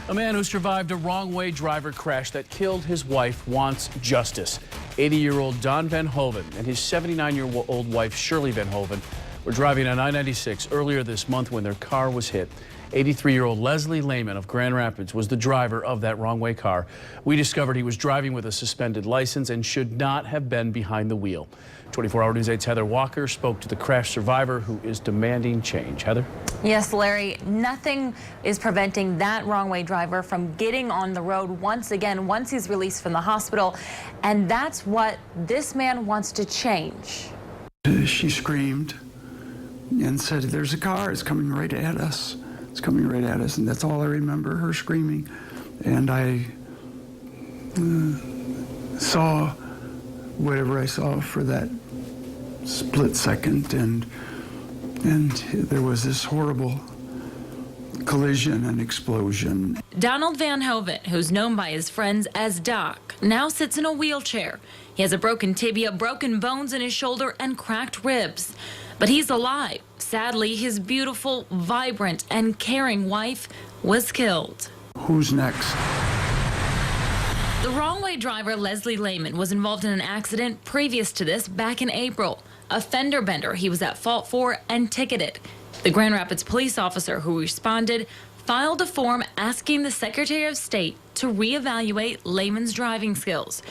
A man who survived a wrong-way driver crash that killed his wife wants justice. 80-year-old Don Van Hoven and his 79-year-old wife Shirley Van Hoven were driving on I-96 earlier this month when their car was hit. 83-year-old Leslie Lehman of Grand Rapids was the driver of that wrong-way car. We discovered he was driving with a suspended license and should not have been behind the wheel. 24 Hour News 8's Heather Walker spoke to the crash survivor who is demanding change. Heather? Yes, Larry, nothing is preventing that wrong-way driver from getting on the road once again once he's released from the hospital. And that's what this man wants to change. She screamed and said, "There's a car, it's coming right at us. It's coming right at us." And that's all I remember, her screaming. And I saw whatever I saw for that split second, and there was this horrible collision and explosion. Donald Van Hoven, who's known by his friends as Doc, now sits in a wheelchair. He has a broken tibia, broken bones in his shoulder, and cracked ribs. But he's alive. Sadly, his beautiful, vibrant, and caring wife was killed. Who's next? The wrong-way driver, Leslie Lehman, was involved in an accident previous to this back in April. A fender bender he was at fault for and ticketed. The Grand Rapids police officer who responded filed a form asking the Secretary of State to reevaluate Lehman's driving skills.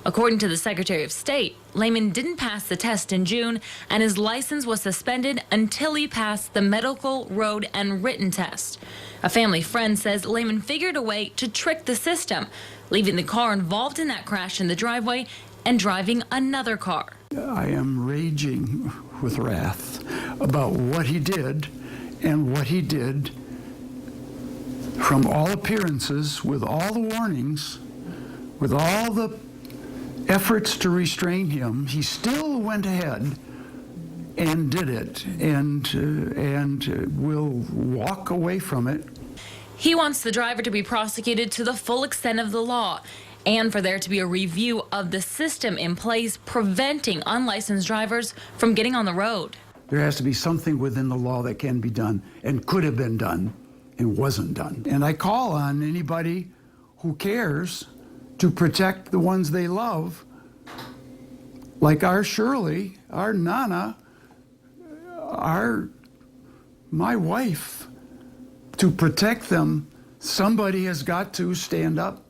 According to the Secretary of State, Lehman didn't pass the test in June, and his license was suspended until he passed the medical, road, and written test. A family friend says Lehman figured a way to trick the system, leaving the car involved in that crash in the driveway and driving another car. I am raging with wrath about what he did, and what he did, from all appearances, with all the warnings, with all the efforts to restrain him, he still went ahead and did it, and will walk away from it. He wants the driver to be prosecuted to the full extent of the law, and for there to be a review of the system in place preventing unlicensed drivers from getting on the road. There has to be something within the law that can be done and could have been done and wasn't done. And I call on anybody who cares to protect the ones they love, like our Shirley, our Nana, my wife. To protect them, somebody has got to stand up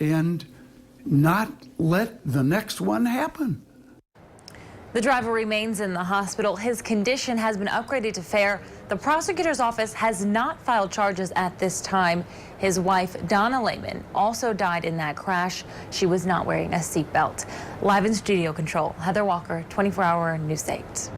and not let the next one happen. The driver remains in the hospital. His condition has been upgraded to fair. The prosecutor's office has not filed charges at this time. His wife, Donna Lehman, also died in that crash. She was not wearing a seatbelt. Live in studio control, Heather Walker, 24 Hour News 8.